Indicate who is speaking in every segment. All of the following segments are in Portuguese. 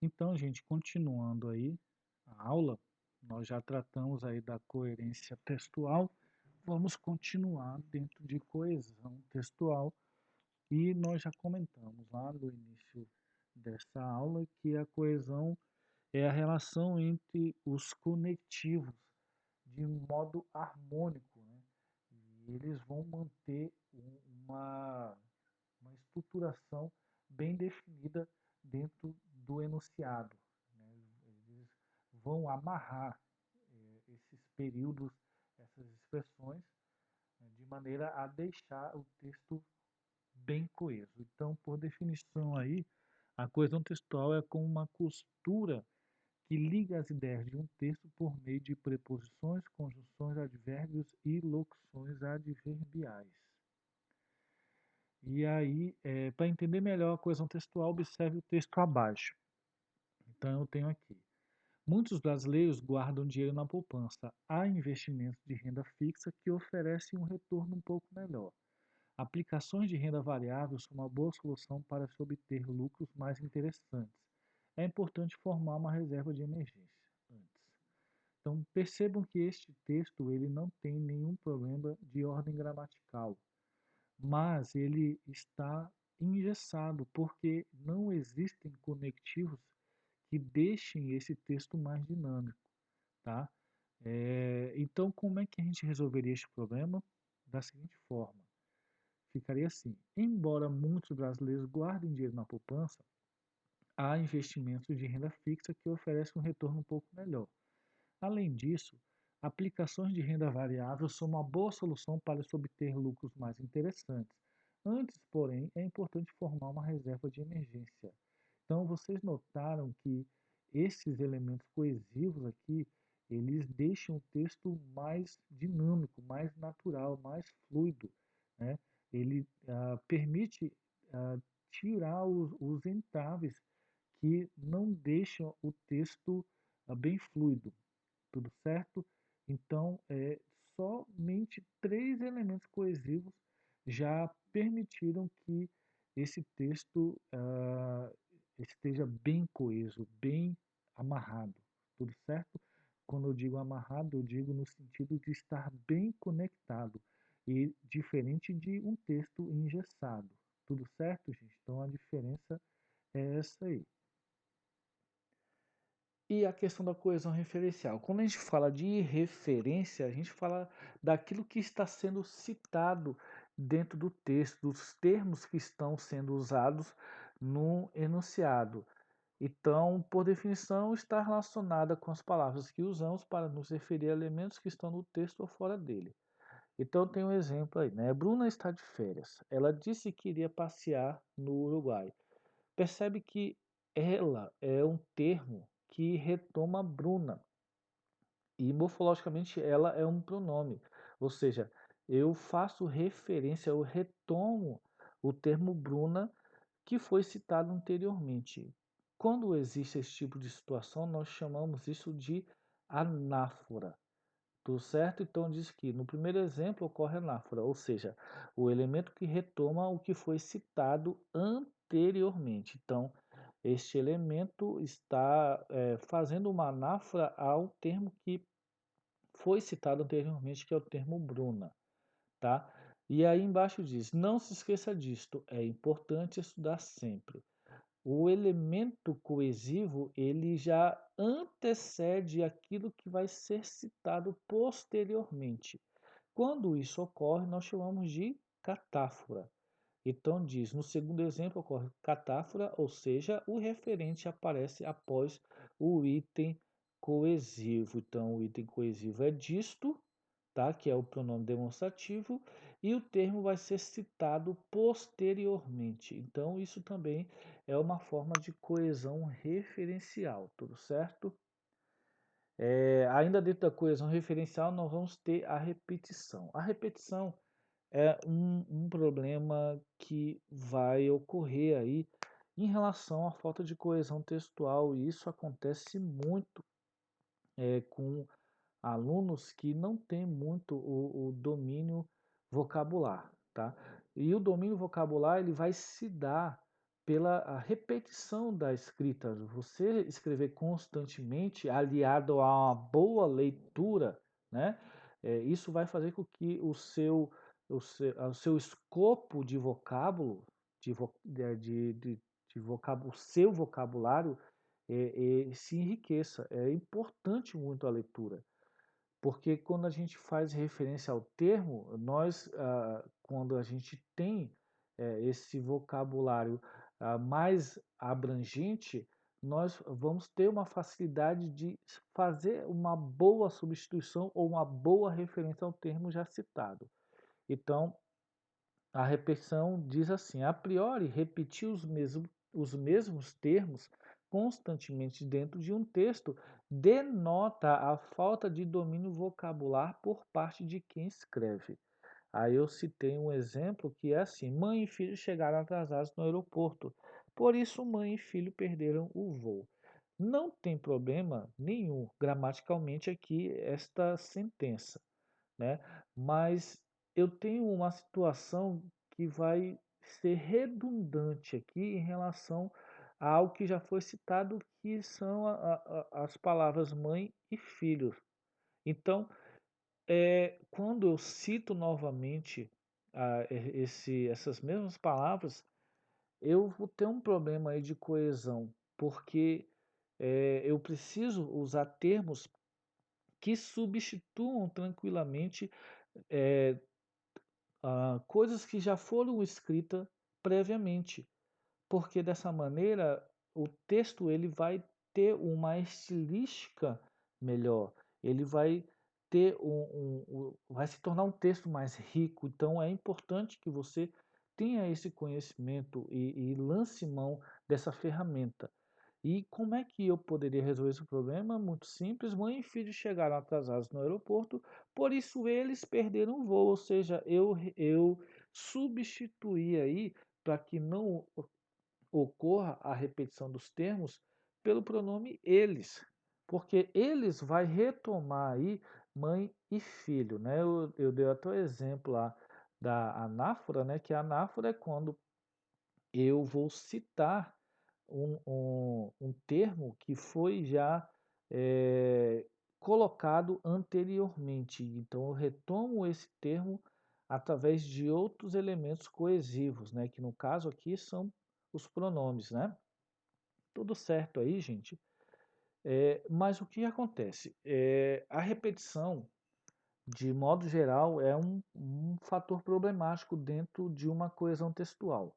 Speaker 1: Então, gente, continuando aí a aula, nós já tratamos aí da coerência textual, vamos continuar dentro de coesão textual e nós já comentamos lá no início dessa aula que a coesão é a relação entre os conectivos de modo harmônico, né? E eles vão manter uma estruturação bem definida dentro do enunciado, né? Eles vão amarrar esses períodos, essas expressões, né, de maneira a deixar o texto bem coeso. Então, por definição aí, a coesão textual é como uma costura que liga as ideias de um texto por meio de preposições, conjunções, advérbios e locuções adverbiais. E aí, para entender melhor a coesão textual, observe o texto abaixo. Então, eu tenho aqui. Muitos brasileiros guardam dinheiro na poupança. Há investimentos de renda fixa que oferecem um retorno um pouco melhor. Aplicações de renda variável são uma boa solução para se obter lucros mais interessantes. É importante formar uma reserva de emergência antes. Então, percebam que este texto ele não tem nenhum problema de ordem gramatical, mas ele está engessado porque não existem conectivos que deixem esse texto mais dinâmico, tá? Então, como é que a gente resolveria este problema? Da seguinte forma, ficaria assim: embora muitos brasileiros guardem dinheiro na poupança, há investimentos de renda fixa que oferecem um retorno um pouco melhor. Além disso, aplicações de renda variável são uma boa solução para se obter lucros mais interessantes. Antes, porém, é importante formar uma reserva de emergência. Então, vocês notaram que esses elementos coesivos aqui, eles deixam o texto mais dinâmico, mais natural, mais fluido, né? Ele permite tirar os entraves que não deixam o texto bem fluido. Tudo certo? Então, somente três elementos coesivos já permitiram que esse texto esteja bem coeso, bem amarrado. Tudo certo? Quando eu digo amarrado, eu digo no sentido de estar bem conectado e diferente de um texto engessado. Tudo certo, gente? Então a diferença é essa aí. E a questão da coesão referencial. Quando a gente fala de referência, a gente fala daquilo que está sendo citado dentro do texto, dos termos que estão sendo usados no enunciado. Então, por definição, está relacionada com as palavras que usamos para nos referir a elementos que estão no texto ou fora dele. Então, tem um exemplo aí, né? Bruna está de férias. Ela disse que iria passear no Uruguai. Percebe que ela é um termo que retoma Bruna e morfologicamente ela é um pronome, ou seja, eu faço referência, eu retomo o termo Bruna que foi citado anteriormente. Quando existe esse tipo de situação, nós chamamos isso de anáfora. Tudo certo? Então diz que no primeiro exemplo ocorre anáfora, ou seja, o elemento que retoma o que foi citado anteriormente. Então, este elemento está fazendo uma anáfora ao termo que foi citado anteriormente, que é o termo Bruna, tá? E aí embaixo diz: não se esqueça disto, é importante estudar sempre. O elemento coesivo, ele já antecede aquilo que vai ser citado posteriormente. Quando isso ocorre, nós chamamos de catáfora. Então diz, no segundo exemplo ocorre catáfora, ou seja, o referente aparece após o item coesivo. Então o item coesivo é disto, tá? Que é o pronome demonstrativo, e o termo vai ser citado posteriormente. Então isso também é uma forma de coesão referencial, tudo certo? Ainda dentro da coesão referencial, nós vamos ter a repetição. A repetição é um problema que vai ocorrer aí em relação à falta de coesão textual, e isso acontece muito com alunos que não têm muito o domínio vocabular, tá? E o domínio vocabular ele vai se dar pela a repetição da escrita. Você escrever constantemente, aliado a uma boa leitura, né? Isso vai fazer com que o seu escopo de vocábulo, o seu vocabulário se enriqueça. É importante muito a leitura. Porque quando a gente faz referência ao termo, quando a gente tem esse vocabulário mais abrangente, nós vamos ter uma facilidade de fazer uma boa substituição ou uma boa referência ao termo já citado. Então, a repetição diz assim: a priori, repetir os mesmos termos constantemente dentro de um texto denota a falta de domínio vocabular por parte de quem escreve. Aí eu citei um exemplo que é assim: mãe e filho chegaram atrasados no aeroporto, por isso mãe e filho perderam o voo. Não tem problema nenhum gramaticalmente aqui esta sentença, né? Mas eu tenho uma situação que vai ser redundante aqui em relação ao que já foi citado, que são as palavras mãe e filho. Então, quando eu cito novamente essas mesmas palavras, eu vou ter um problema aí de coesão, porque eu preciso usar termos que substituam tranquilamente é, coisas que já foram escritas previamente, porque dessa maneira o texto ele vai ter uma estilística melhor, ele vai ter vai se tornar um texto mais rico. Então é importante que você tenha esse conhecimento e lance mão dessa ferramenta. E como é que eu poderia resolver esse problema? Muito simples. Mãe e filho chegaram atrasados no aeroporto, por isso eles perderam o voo. Ou seja, eu substituí aí para que não ocorra a repetição dos termos pelo pronome eles, porque eles vai retomar aí mãe e filho, né? Eu dei até o exemplo lá da anáfora, né? Que a anáfora é quando eu vou citar um termo que foi já é, colocado anteriormente. Então, eu retomo esse termo através de outros elementos coesivos, né? Que no caso aqui são os pronomes, né? Tudo certo aí, gente. Mas o que acontece? A repetição, de modo geral, é um fator problemático dentro de uma coesão textual.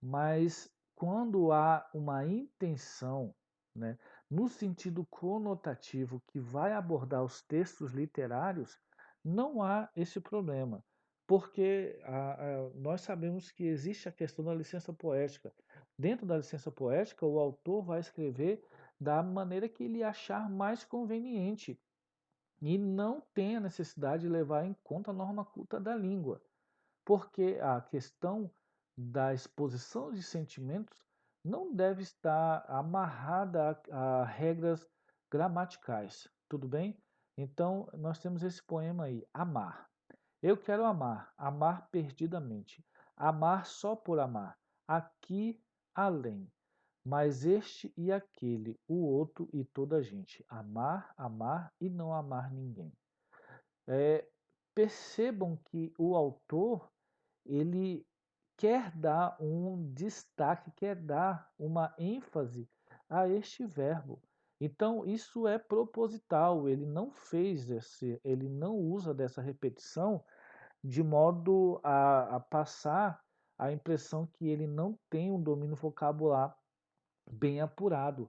Speaker 1: Mas quando há uma intenção, né, no sentido conotativo que vai abordar os textos literários, não há esse problema, porque nós sabemos que existe a questão da licença poética. Dentro da licença poética, o autor vai escrever da maneira que ele achar mais conveniente e não tem a necessidade de levar em conta a norma culta da língua, porque a questão da exposição de sentimentos não deve estar amarrada a regras gramaticais, tudo bem? Então, nós temos esse poema aí, amar. Eu quero amar, amar perdidamente, amar só por amar, aqui, além, mas este e aquele, o outro e toda a gente, amar, amar e não amar ninguém. É, percebam que o autor ele quer dar um destaque, quer dar uma ênfase a este verbo. Então, isso é proposital, ele não fez ele não usa dessa repetição de modo a passar a impressão que ele não tem um domínio vocabular bem apurado,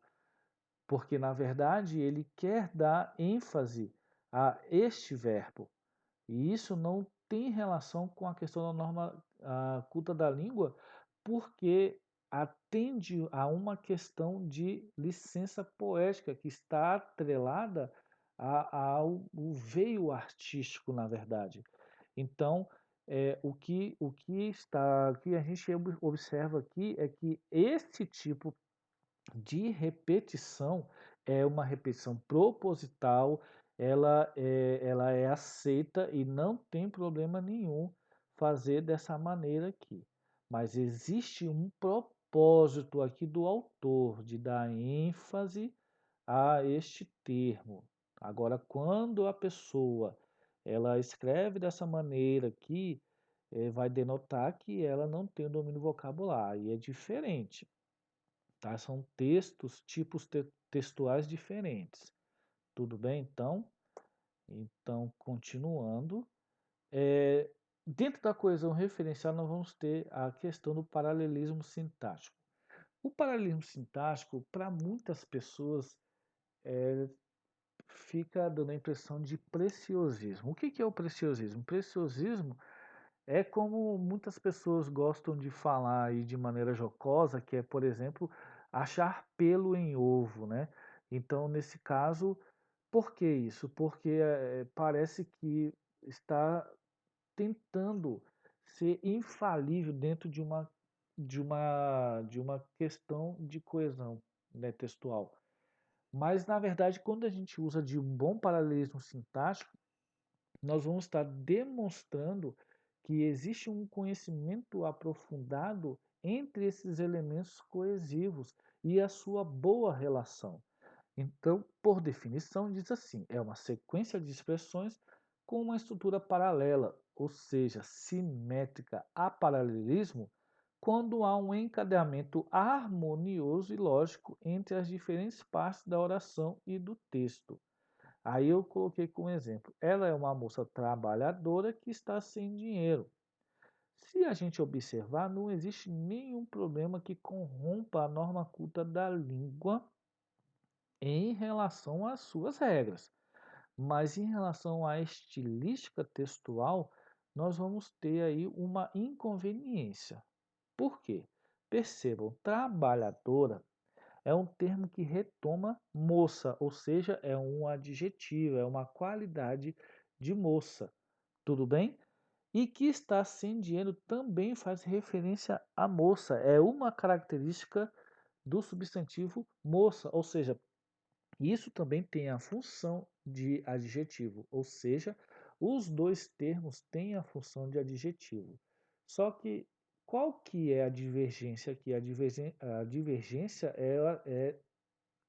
Speaker 1: porque na verdade ele quer dar ênfase a este verbo. E isso não tem relação com a questão da norma culta da língua, porque atende a uma questão de licença poética que está atrelada ao veio artístico, na verdade. Então, o que a gente observa aqui é que esse tipo de repetição é uma repetição proposital, ela é aceita e não tem problema nenhum fazer dessa maneira aqui. Mas existe um propósito aqui do autor de dar ênfase a este termo. Agora, quando a pessoa ela escreve dessa maneira aqui, vai denotar que ela não tem o domínio vocabular, e é diferente, tá? São textos, tipos textuais diferentes. Tudo bem? Então, continuando, é, dentro da coesão referencial, nós vamos ter a questão do paralelismo sintático. O paralelismo sintático, para muitas pessoas, fica dando a impressão de preciosismo. O que é o preciosismo? Preciosismo é como muitas pessoas gostam de falar aí de maneira jocosa, que é, por exemplo, achar pelo em ovo, né? Então, nesse caso, por que isso? Porque parece que está tentando ser infalível dentro de uma questão de coesão, né, textual. Mas, na verdade, quando a gente usa de um bom paralelismo sintático, nós vamos estar demonstrando que existe um conhecimento aprofundado entre esses elementos coesivos e a sua boa relação. Então, por definição, diz assim: é uma sequência de expressões com uma estrutura paralela, ou seja, simétrica a paralelismo, quando há um encadeamento harmonioso e lógico entre as diferentes partes da oração e do texto. Aí eu coloquei como exemplo: ela é uma moça trabalhadora que está sem dinheiro. Se a gente observar, não existe nenhum problema que corrompa a norma culta da língua em relação às suas regras. Mas em relação à estilística textual, nós vamos ter aí uma inconveniência. Por quê? Percebam, trabalhadora é um termo que retoma moça, ou seja, é um adjetivo, é uma qualidade de moça. Tudo bem? E que está sem dinheiro também faz referência à moça, é uma característica do substantivo moça, ou seja, isso também tem a função de adjetivo, ou seja, os dois termos têm a função de adjetivo. Só que qual que é a divergência aqui? A divergência é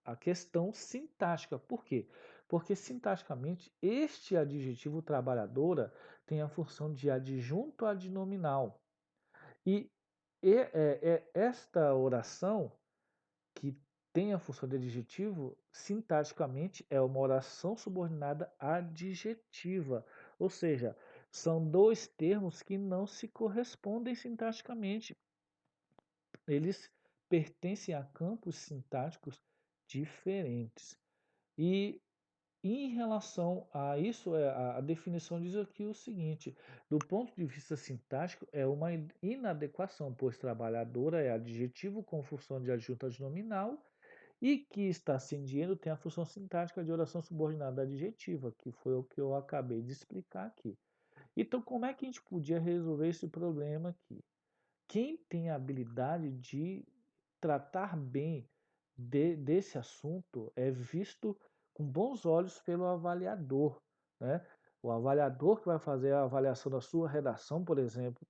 Speaker 1: a questão sintática. Por quê? Porque sintaticamente este adjetivo trabalhadora tem a função de adjunto adnominal. E, esta oração que tem a função de adjetivo, sintaticamente é uma oração subordinada adjetiva. Ou seja, são dois termos que não se correspondem sintaticamente. Eles pertencem a campos sintáticos diferentes. E em relação a isso, a definição diz aqui o seguinte: do ponto de vista sintático, é uma inadequação, pois trabalhadora é adjetivo com função de adjunto adnominal e que está sem dinheiro tem a função sintática de oração subordinada adjetiva, que foi o que eu acabei de explicar aqui. Então, como é que a gente podia resolver esse problema aqui? Quem tem a habilidade de tratar bem desse assunto é visto com bons olhos pelo avaliador, né? O avaliador que vai fazer a avaliação da sua redação, por exemplo,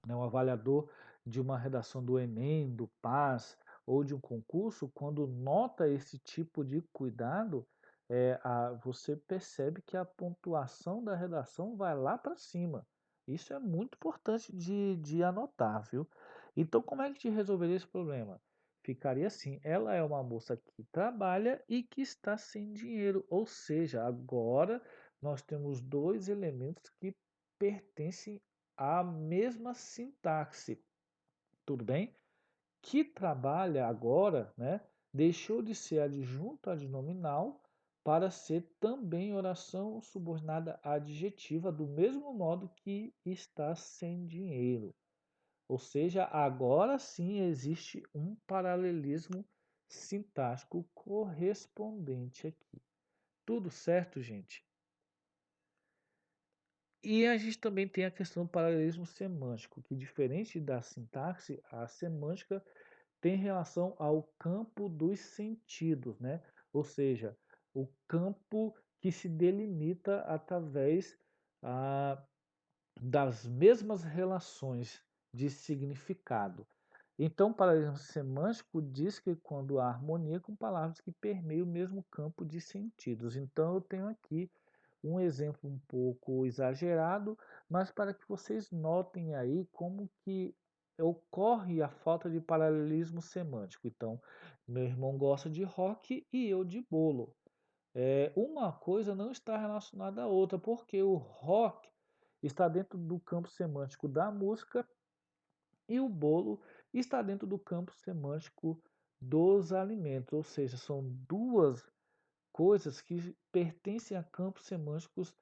Speaker 1: né, um avaliador de uma redação do Enem, do PAS ou de um concurso, quando nota esse tipo de cuidado, você percebe que a pontuação da redação vai lá para cima. Isso é muito importante de anotar, viu? Então, como é que te resolveria esse problema? Ficaria assim: ela é uma moça que trabalha e que está sem dinheiro, ou seja, agora nós temos dois elementos que pertencem à mesma sintaxe, tudo bem? Que trabalha agora, né, deixou de ser adjunto adnominal para ser também oração subordinada adjetiva, do mesmo modo que está sem dinheiro. Ou seja, agora sim existe um paralelismo sintático correspondente aqui. Tudo certo, gente? E a gente também tem a questão do paralelismo semântico, que diferente da sintaxe, a semântica tem relação ao campo dos sentidos, né? Ou seja, o campo que se delimita através das mesmas relações de significado. Então, o paralelismo semântico diz que quando há harmonia com palavras que permeiam o mesmo campo de sentidos. Então, eu tenho aqui um exemplo um pouco exagerado, mas para que vocês notem aí como que ocorre a falta de paralelismo semântico. Então, meu irmão gosta de rock e eu de bolo. Uma coisa não está relacionada à outra, porque o rock está dentro do campo semântico da música e o bolo está dentro do campo semântico dos alimentos, ou seja, são duas coisas que pertencem a campos semânticos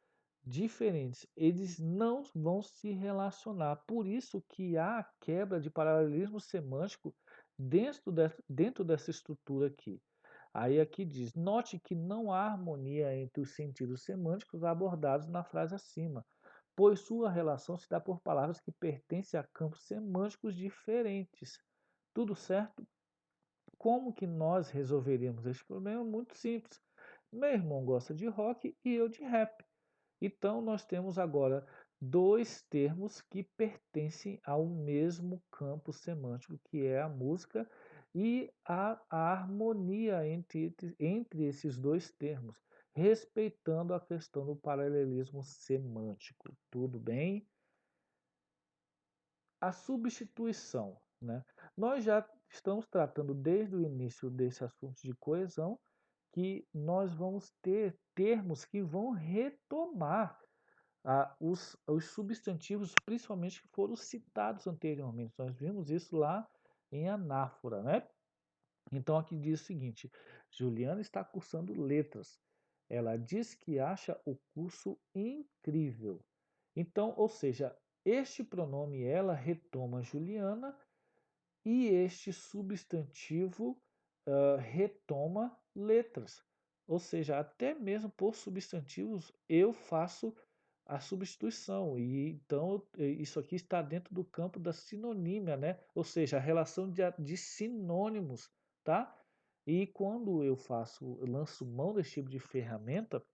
Speaker 1: diferentes. Eles não vão se relacionar. Por isso que há quebra de paralelismo semântico dentro dessa estrutura aqui. Aí aqui diz, note que não há harmonia entre os sentidos semânticos abordados na frase acima, pois sua relação se dá por palavras que pertencem a campos semânticos diferentes. Tudo certo? Como que nós resolveríamos esse problema? Muito simples. Meu irmão gosta de rock e eu de rap. Então nós temos agora dois termos que pertencem ao mesmo campo semântico, que é a música e a harmonia entre esses dois termos, respeitando a questão do paralelismo semântico. Tudo bem? A substituição, né? Nós já estamos tratando desde o início desse assunto de coesão que nós vamos ter termos que vão retomar os substantivos, principalmente que foram citados anteriormente. Nós vimos isso lá em Anáfora, né? Então aqui diz o seguinte: Juliana está cursando letras. Ela diz que acha o curso incrível. Então, ou seja, este pronome ela retoma Juliana e este substantivo retoma letras. Ou seja, até mesmo por substantivos eu faço a substituição. E então isso aqui está dentro do campo da sinonímia, né? Ou seja, a relação de sinônimos, tá? E quando eu lanço mão desse tipo de ferramenta,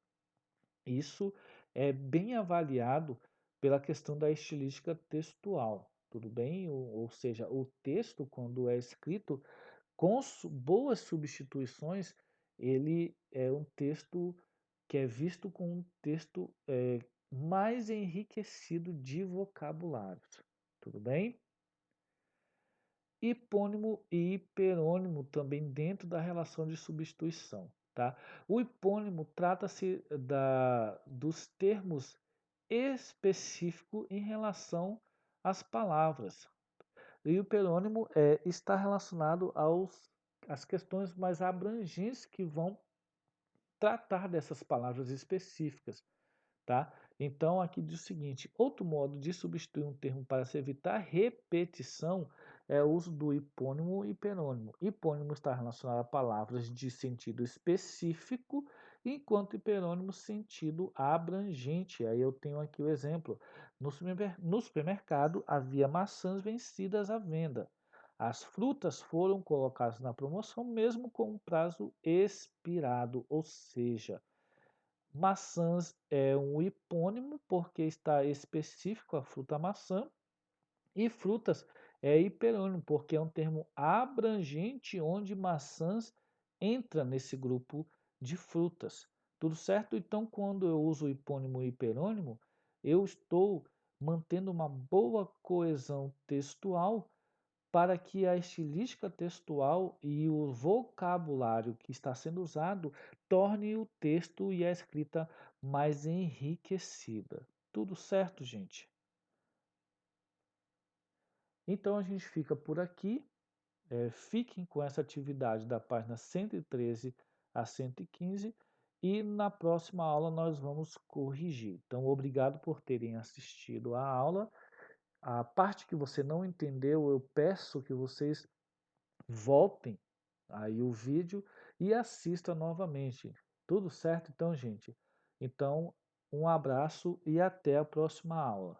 Speaker 1: isso é bem avaliado pela questão da estilística textual, tudo bem? Ou seja, o texto, quando é escrito com boas substituições, ele é um texto que é visto como um texto mais enriquecido de vocabulários, tudo bem? Hipônimo e hiperônimo também dentro da relação de substituição, tá? O hipônimo trata-se dos termos específicos em relação às palavras. E o hiperônimo está relacionado às questões mais abrangentes que vão tratar dessas palavras específicas. Tá? Então, aqui diz o seguinte: outro modo de substituir um termo para se evitar repetição é o uso do hipônimo e hiperônimo. Hipônimo está relacionado a palavras de sentido específico, enquanto hiperônimo sentido abrangente. Aí eu tenho aqui o exemplo: no supermercado havia maçãs vencidas à venda. As frutas foram colocadas na promoção mesmo com o prazo expirado, ou seja, maçãs é um hipônimo porque está específico a fruta maçã e frutas é hiperônimo porque é um termo abrangente onde maçãs entra nesse grupo de frutas. Tudo certo? Então, quando eu uso hipônimo e hiperônimo, eu estou mantendo uma boa coesão textual para que a estilística textual e o vocabulário que está sendo usado torne o texto e a escrita mais enriquecida. Tudo certo, gente? Então a gente fica por aqui. Fiquem com essa atividade da página 113 a 115 e na próxima aula nós vamos corrigir. Então, obrigado por terem assistido a aula. A parte que você não entendeu, eu peço que vocês voltem aí o vídeo e assista novamente. Tudo certo então, gente? Então, um abraço e até a próxima aula.